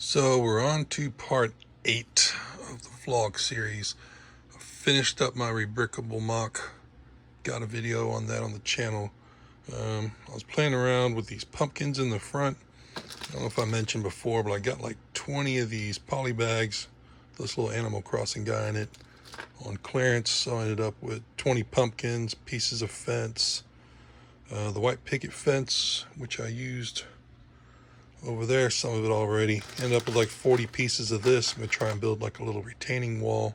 So we're on to part 8 of the vlog series. I finished up my rebrickable mock. Got a video on that on the channel. I was playing around with these pumpkins in the front. I don't know if I mentioned before, but I got like 20 of these poly bags, this little Animal Crossing guy in it, on clearance. So I ended up with 20 pumpkins, pieces of fence, the white picket fence, which I used over there, some of it already. Ended up with like 40 pieces of this. I'm gonna try and build like a little retaining wall.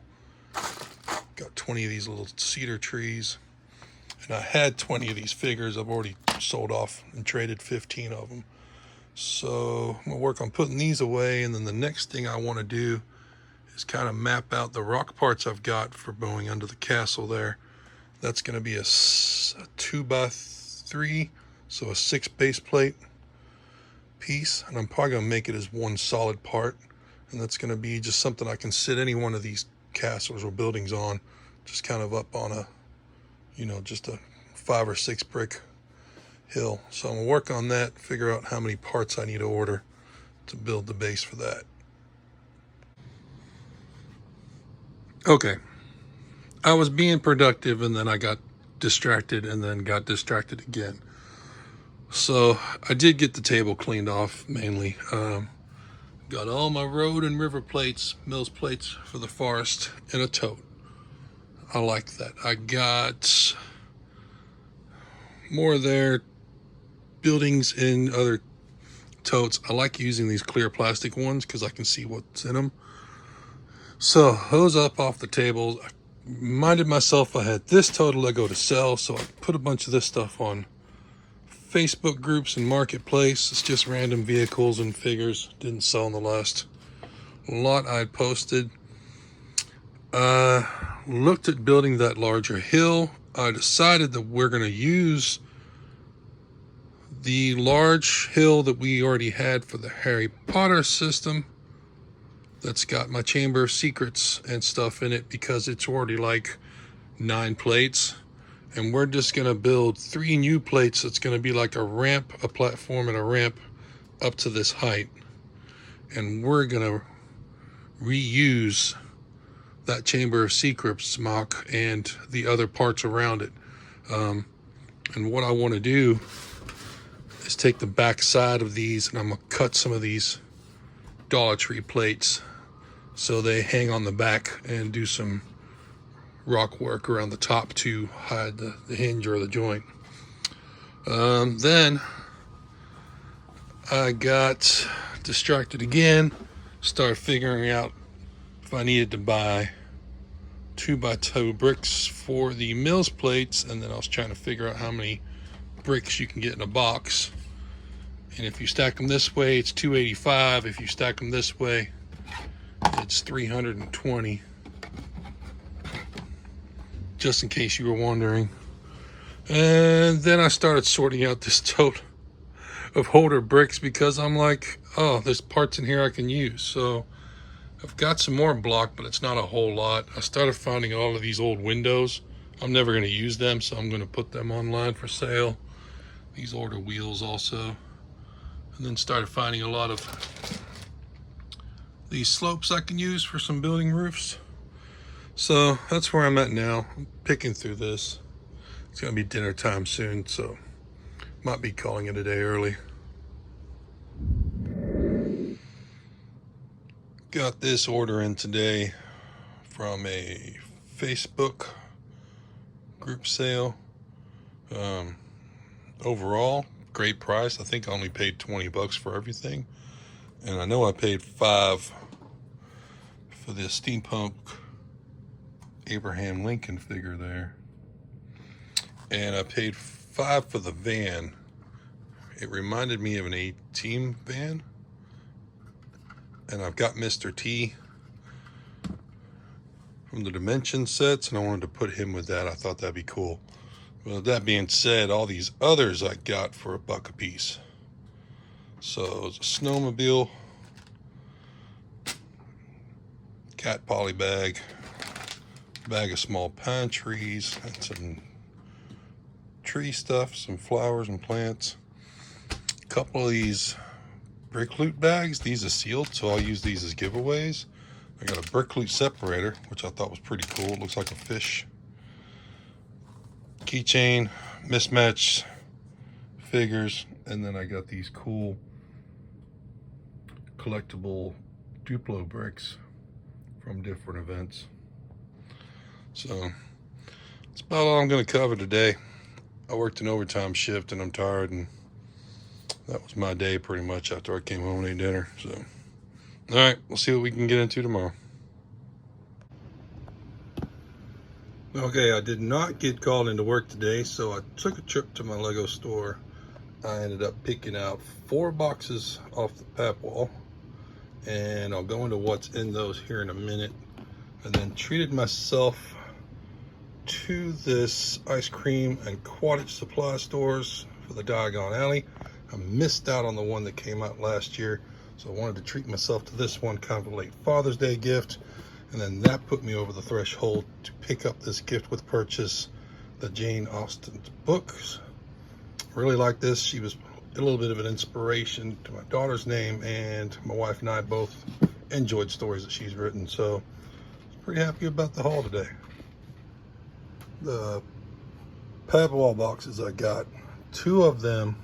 Got 20 of these little cedar trees. And I had 20 of these figures. I've already sold off and traded 15 of them. So I'm gonna work on putting these away, and then the next thing I want to do is kind of map out the rock parts I've got for going under the castle there. That's gonna be a 2x3, so a 6 base plate piece, and I'm probably gonna make it as one solid part, and that's gonna be just something I can sit any one of these castles or buildings on, just kind of up on a, just a 5 or 6 brick hill. So I'm gonna work on that, figure out how many parts I need to order to build the base for that. Okay, I was being productive and then I got distracted and then got distracted again. So I did get the table cleaned off mainly. Got all my road and river plates, mills plates for the forest in a tote. I like that. I got more of their buildings in other totes. I like using these clear plastic ones because I can see what's in them. So those up off the table. I reminded myself I had this tote of Lego to sell, so I put a bunch of this stuff on Facebook groups and marketplace. It's just random vehicles and figures. Didn't sell in the last lot I posted. Looked at building that larger hill. I decided that we're going to use the large hill that we already had for the Harry Potter system. That's got my Chamber of Secrets and stuff in it because it's already like 9 plates. And we're just gonna build 3 new plates. It's gonna be like a ramp, a platform, and a ramp up to this height. And we're gonna reuse that Chamber of Secrets mock and the other parts around it. And what I want to do is take the back side of these, and I'm gonna cut some of these Dollar Tree plates so they hang on the back, and do some rock work around the top to hide the hinge or the joint. Then I got distracted again, started figuring out if I needed to buy 2x2 bricks for the mills plates, and then I was trying to figure out how many bricks you can get in a box. And if you stack them this way, it's 285. If you stack them this way, it's 320. Just in case you were wondering. And then I started sorting out this tote of holder bricks because I'm like, oh, there's parts in here I can use. So I've got some more block, but it's not a whole lot. I started finding all of these old windows. I'm never going to use them, so I'm going to put them online for sale. These older wheels also. And then started finding a lot of these slopes I can use for some building roofs. So that's where I'm at now. I'm picking through this. It's gonna be dinner time soon, so might be calling it a day early. Got this order in today from a Facebook group sale. Overall, great price. I think I only paid 20 bucks for everything. And I know I paid 5 for this steampunk Abraham Lincoln figure there. And I paid 5 for the van. It reminded me of an A-Team van. And I've got Mr. T from the Dimension sets, and I wanted to put him with that. I thought that'd be cool. Well, that being said, all these others I got for $1 a piece. So it's a snowmobile, cat poly bag of small pine trees, and some tree stuff, some flowers and plants. A couple of these brick loot bags. These are sealed, so I'll use these as giveaways. I got a brick loot separator, which I thought was pretty cool. It looks like a fish. Keychain, mismatch figures, and then I got these cool collectible Duplo bricks from different events. So that's about all I'm going to cover today. I worked an overtime shift and I'm tired, and that was my day pretty much after I came home and ate dinner. So, all right, we'll see what we can get into tomorrow. Okay, I did not get called into work today, so I took a trip to my Lego store. I ended up picking out 4 boxes off the pap wall, and I'll go into what's in those here in a minute. And then treated myself to this ice cream and cottage supply stores for the Diagon Alley. I missed out on the one that came out last year, so I wanted to treat myself to this one, kind of a late Father's Day gift. And then that put me over the threshold to pick up this gift with purchase, the Jane Austen's books. Really like this. She was a little bit of an inspiration to my daughter's name, and my wife and I both enjoyed stories that she's written, so I'm pretty happy about the haul today. The pap wall boxes I got, 2 of them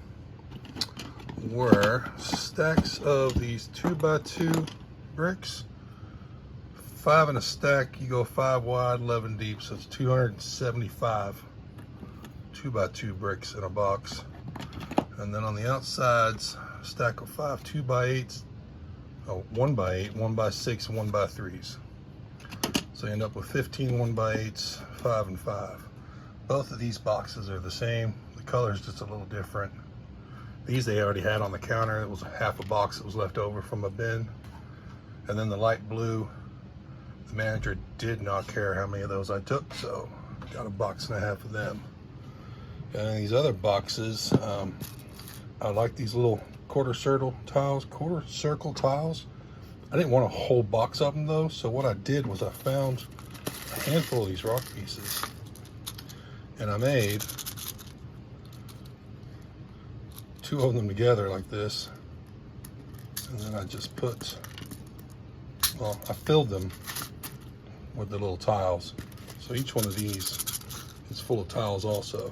were stacks of these 2x2 bricks. 5 in a stack. You go 5 wide, 11 deep, so it's 275 2x2 bricks in a box. And then on the outsides, a stack of 5 2x8s, 1x8, 1x6, and 1x3s. So you end up with 15 1x8s, 5 and 5. Both of these boxes are the same. The color is just a little different. These they already had on the counter. It was half a box that was left over from a bin. And then the light blue, the manager did not care how many of those I took, so got a box and a half of them. And these other boxes, I like these little quarter circle tiles. I didn't want a whole box of them though, so what I did was I found a handful of these rock pieces, and I made 2 of them together like this, and then I just I filled them with the little tiles. So each one of these is full of tiles also.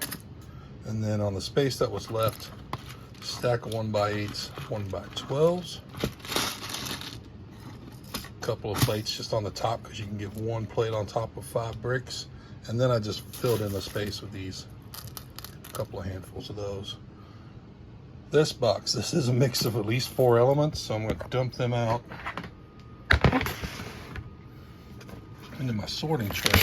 And then on the space that was left, stack of 1x8s, 1x12s. A couple of plates just on the top, because you can get 1 plate on top of 5 bricks. And then I just filled in the space with these, a couple of handfuls of those. This box, this is a mix of at least 4 elements, so I'm going to dump them out into my sorting tray.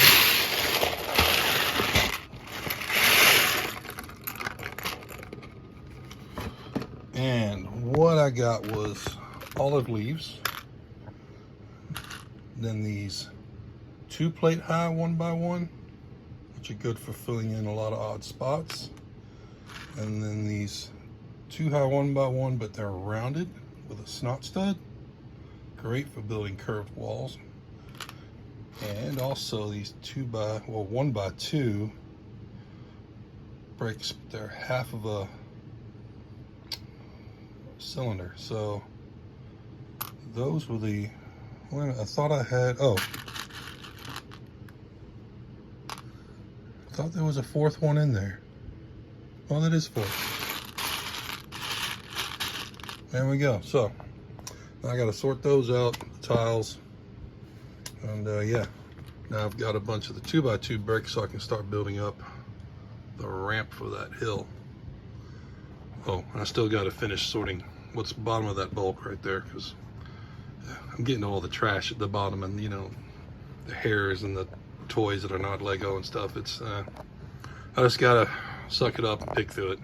And what I got was olive leaves, then these 2 plate high 1x1, which are good for filling in a lot of odd spots, and then these 2 high 1x1, but they're rounded with a snot stud, great for building curved walls. And also these 1x2 bricks, they're half of a cylinder. So those were the, I thought I had, I thought there was a 4th one in there. Well, that is 4. There we go. So now I got to sort those out, the tiles. And yeah, now I've got a bunch of the 2x2 bricks, so I can start building up the ramp for that hill. Oh, and I still got to finish sorting what's the bottom of that bulk right there, because I'm getting all the trash at the bottom, and you know, the hairs and the toys that are not Lego and stuff. It's I just gotta suck it up and pick through it.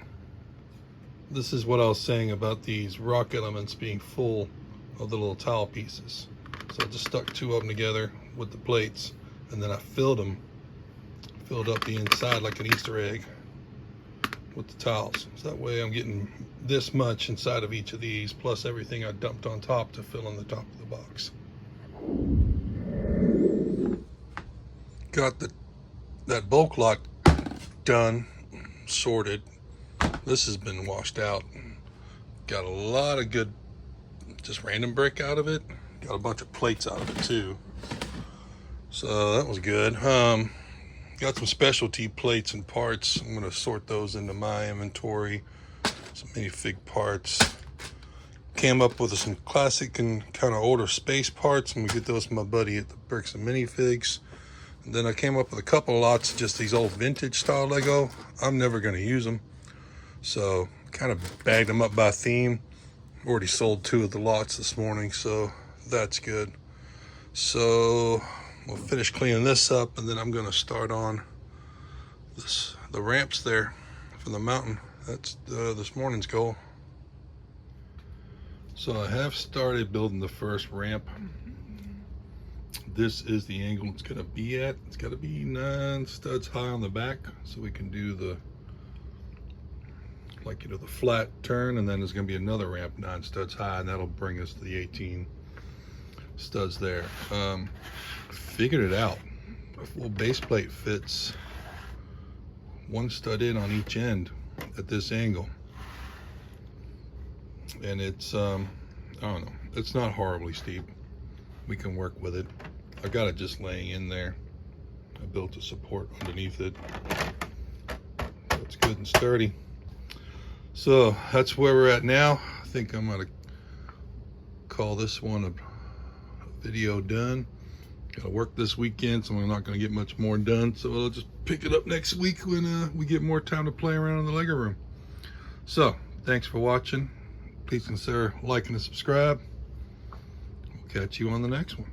This is what I was saying about these rock elements being full of the little tile pieces. So I just stuck 2 of them together with the plates, and then I filled up the inside like an Easter egg with the tiles. So that way I'm getting this much inside of each of these, plus everything I dumped on top to fill in the top of the box. Got that bulk lot done, sorted. This has been washed out. Got a lot of good just random brick out of it. Got a bunch of plates out of it too. So that was good. Got some specialty plates and parts. I'm gonna sort those into my inventory. Some minifig parts. Came up with some classic and kind of older space parts. I'm gonna get those from my buddy at the Bricks and Minifigs. And then I came up with a couple of lots of just these old vintage style Lego. I'm never gonna use them. So kind of bagged them up by theme. Already sold 2 of the lots this morning, so that's good. So we'll finish cleaning this up, and then I'm gonna start on the ramps there from the mountain. That's this morning's goal. So I have started building the first ramp. This is the angle it's gonna be at. It's gotta be 9 studs high on the back, so we can do the, like, you know, the flat turn, and then there's gonna be another ramp 9 studs high, and that'll bring us to the 18 studs there. Figured it out. A full base plate fits 1 stud in on each end at this angle, and it's I don't know, it's not horribly steep. We can work with it. I got it just laying in there. I built a support underneath it. It's good and sturdy. So that's where we're at now. I think I'm gonna call this one a video done. Gotta work this weekend, so I'm not gonna get much more done. So I'll just pick it up next week when we get more time to play around in the Lego room. So thanks for watching. Please consider liking and subscribe. We'll catch you on the next one.